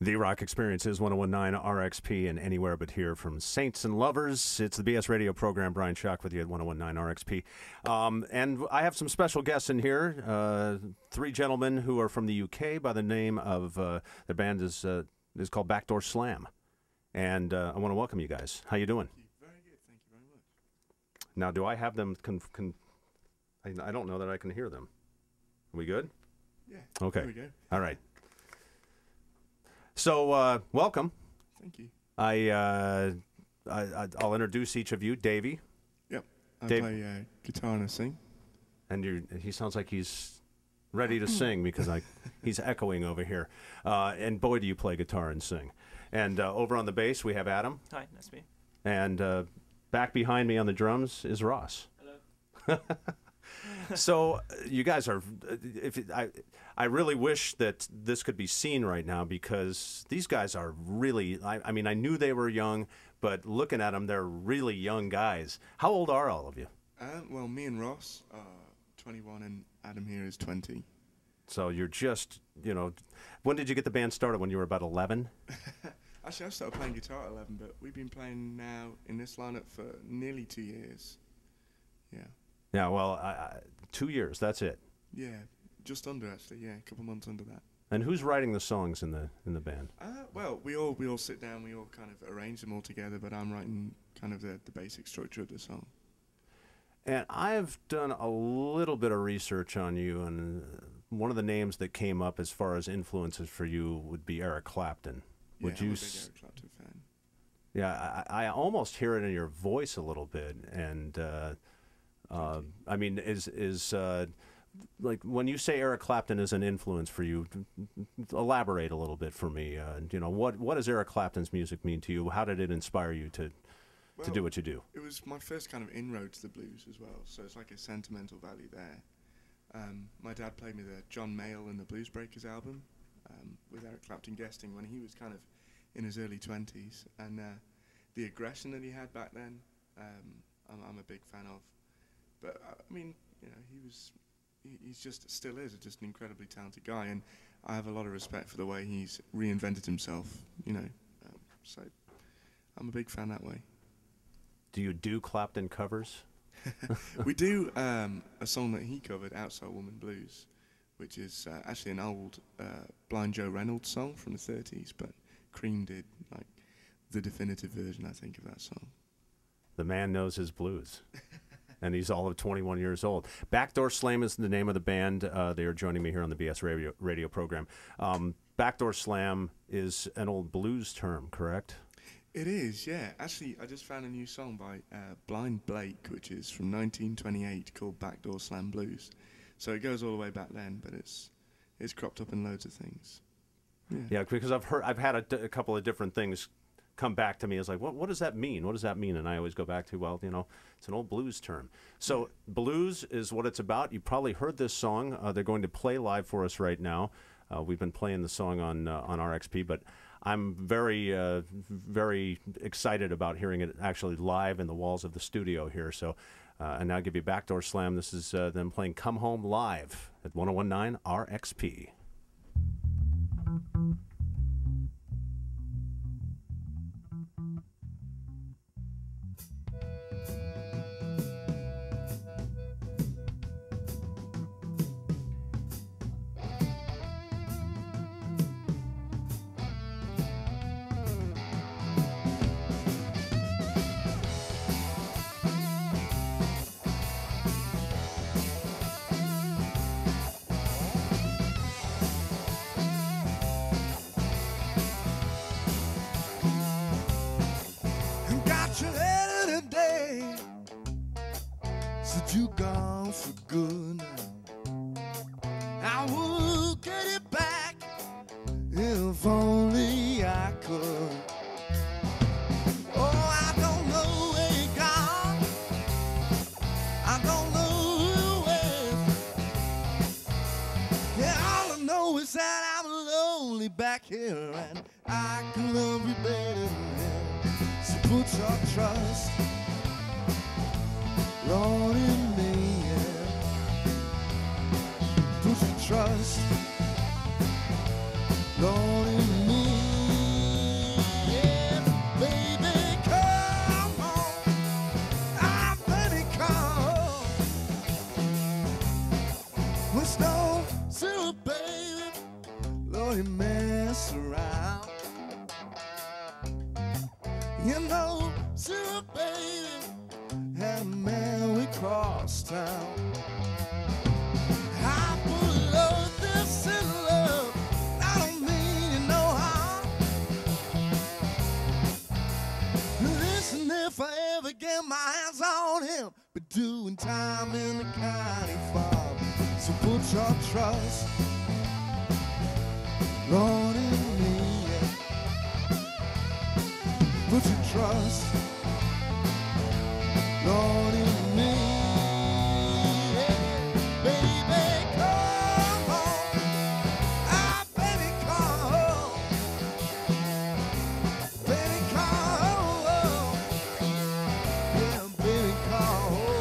The Rock Experience is 1019 RXP and anywhere but here from Saints and Lovers. It's the BS radio program. Bryan Schock with you at 1019 RXP. And I have some special guests in here. Three gentlemen who are from the UK by the name of, their band is called Backdoor Slam. And I want to welcome you guys. How you doing? Very good. Thank you very much. Now, do I have them, I don't know that I can hear them. Are we good? Yeah. Okay. There we go. All right. So, welcome. Thank you. I'll introduce each of you. Davey. Yep. I Dave- play guitar and I sing. And he sounds like he's ready to sing because he's echoing over here. And boy, do you play guitar and sing. And over on the bass, we have Adam. Hi, nice to meet you. And back behind me on the drums is Ross. Hello. So you guys are, I really wish that this could be seen right now because these guys are really, I mean, I knew they were young, but looking at them, they're really young guys. How old are all of you? Well, me and Ross are 21 and Adam here is 20. So you're just, when did you get the band started? When you were about 11? Actually, I started playing guitar at 11, but we've been playing now in this lineup for nearly 2 years. Yeah. Yeah, well, 2 years, that's it. Yeah, just under actually. Yeah, a couple months under that. And who's writing the songs in the band? Well, we all sit down, we all kind of arrange them all together, but I'm writing kind of the basic structure of the song. And I've done a little bit of research on you, and one of the names that came up as far as influences for you would be Eric Clapton. Yeah, Would you? I'm a big Eric Clapton fan. Yeah, I almost hear it in your voice a little bit, and I mean, is like when you say Eric Clapton is an influence for you, elaborate a little bit for me. What does Eric Clapton's music mean to you? How did it inspire you to do what you do? It was my first kind of inroad to the blues as well, so it's like a sentimental value there. My dad played me the John Mayall and the Blues Breakers album with Eric Clapton guesting when he was kind of in his early 20s, and the aggression that he had back then, I'm a big fan of. But I mean, he's just still is just an incredibly talented guy, and I have a lot of respect for the way he's reinvented himself. So I'm a big fan that way. Do you do Clapton covers? We do a song that he covered, "Outside Woman Blues," which is actually an old Blind Joe Reynolds song from the 30s, but Cream did like the definitive version, I think, of that song. The man knows his blues. And he's all of 21 years old. Backdoor Slam is the name of the band. They are joining me here on the BS radio program. Backdoor Slam is an old blues term, correct? It is, yeah. Actually, I just found a new song by Blind Blake, which is from 1928, called Backdoor Slam Blues. So it goes all the way back then, but it's cropped up in loads of things. Yeah, because I've had a couple of different things come back to me as like, what does that mean? What does that mean? And I always go back to, well, it's an old blues term. So blues is what it's about. You probably heard this song. They're going to play live for us right now. We've been playing the song on RXP, but I'm very, very excited about hearing it actually live in the walls of the studio here. So, and now I'll give you Backdoor Slam. This is them playing Come Home live at 1019 RXP. You gone for good. I would get it back if only I could. Oh, I don't know where you gone. I don't know who it is. Yeah, all I know is that I'm lonely back here, and I can love you better than him. So put your trust, Lord, in me, yeah. Put your trust, Lord, in me. mess around. You know, Sarah, baby, had a man we crossed town. I put love, this in love. I don't mean you know how. Listen, if I ever get my hands on him, be doing time in the county farm. So put your trust, Lord, in me. Put your trust, Lord, in me. Yeah, baby, come home. Ah, baby, come home. Baby, come home. Yeah, baby, come home.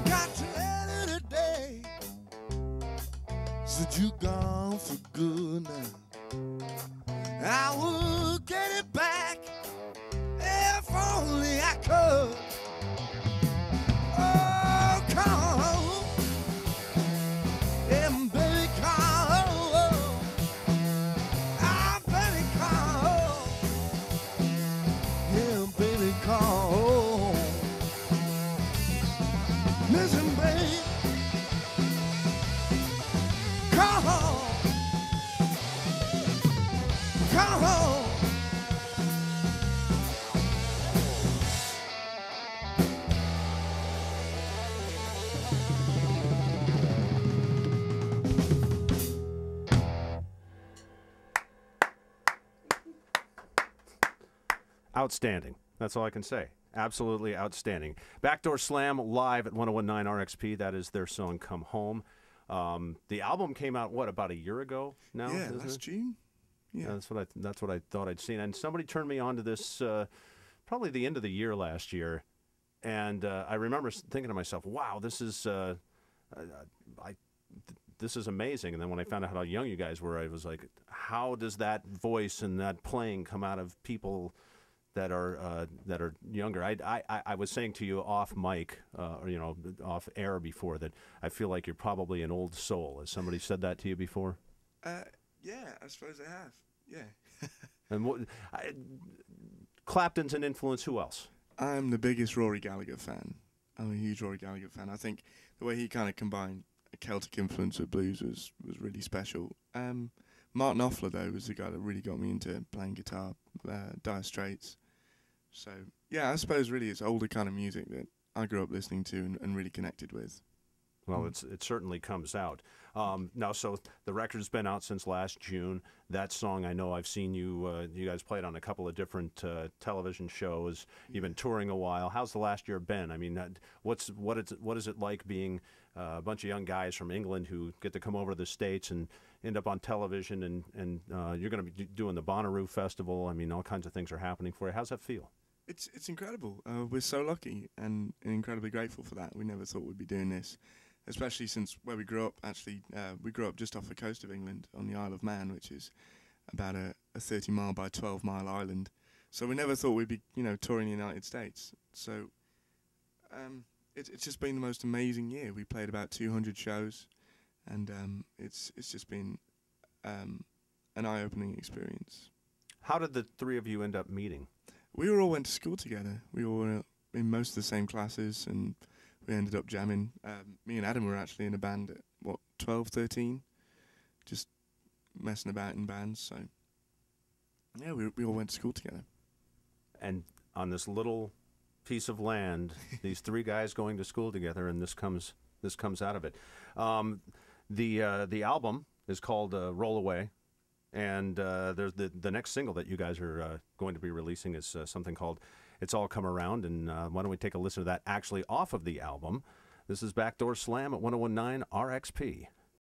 Got your letter today. Said you gone for good now. I would get it back if only I could. Oh, come home. Yeah, baby, come home. Ah, baby, come home. Yeah, baby, come home. Listen, babe, come home, come home. Outstanding. That's all I can say. Absolutely outstanding. Backdoor Slam live at 1019 RXP. That is their song "Come Home." The album came out about a year ago now? Yeah, isn't last it? June. Yeah. That's what I thought I'd seen. And somebody turned me on to this probably the end of the year last year, and I remember thinking to myself, "Wow, this is this is amazing." And then when I found out how young you guys were, I was like, "How does that voice and that playing come out of people that are younger?" I was saying to you off mic, or off air before, that I feel like you're probably an old soul. Has somebody said that to you before? Yeah, I suppose I have. Yeah. And Clapton's an influence. Who else? I'm the biggest Rory Gallagher fan. I'm a huge Rory Gallagher fan. I think the way he kind of combined a Celtic influence with blues was really special. Martin Knopfler, though, was the guy that really got me into playing guitar, Dire Straits. So, yeah, I suppose really it's older kind of music that I grew up listening to and really connected with. Well, it certainly comes out. Now, so the record's been out since last June. That song, I know I've seen you guys play it on a couple of different television shows. You've been touring a while. How's the last year been? I mean, what is it like being a bunch of young guys from England who get to come over to the States and end up on television, and you're going to be doing the Bonnaroo Festival. I mean, all kinds of things are happening for you. How's that feel? It's incredible. We're so lucky and incredibly grateful for that. We never thought we'd be doing this, especially since where we grew up. Actually, we grew up just off the coast of England on the Isle of Man, which is about a 30-mile by 12-mile island. So we never thought we'd be, touring the United States. So it's just been the most amazing year. We played about 200 shows, and it's just been an eye-opening experience. How did the three of you end up meeting? We all went to school together. We all were in most of the same classes, and we ended up jamming. Me and Adam were actually in a band at, 12, 13? Just messing about in bands. So yeah, we all went to school together. And on this little piece of land, these three guys going to school together, and this comes out of it. The album is called Roll Away, and there's the next single that you guys are going to be releasing is something called It's All Come Around, and why don't we take a listen to that actually off of the album. This is Backdoor Slam at 101.9 RXP.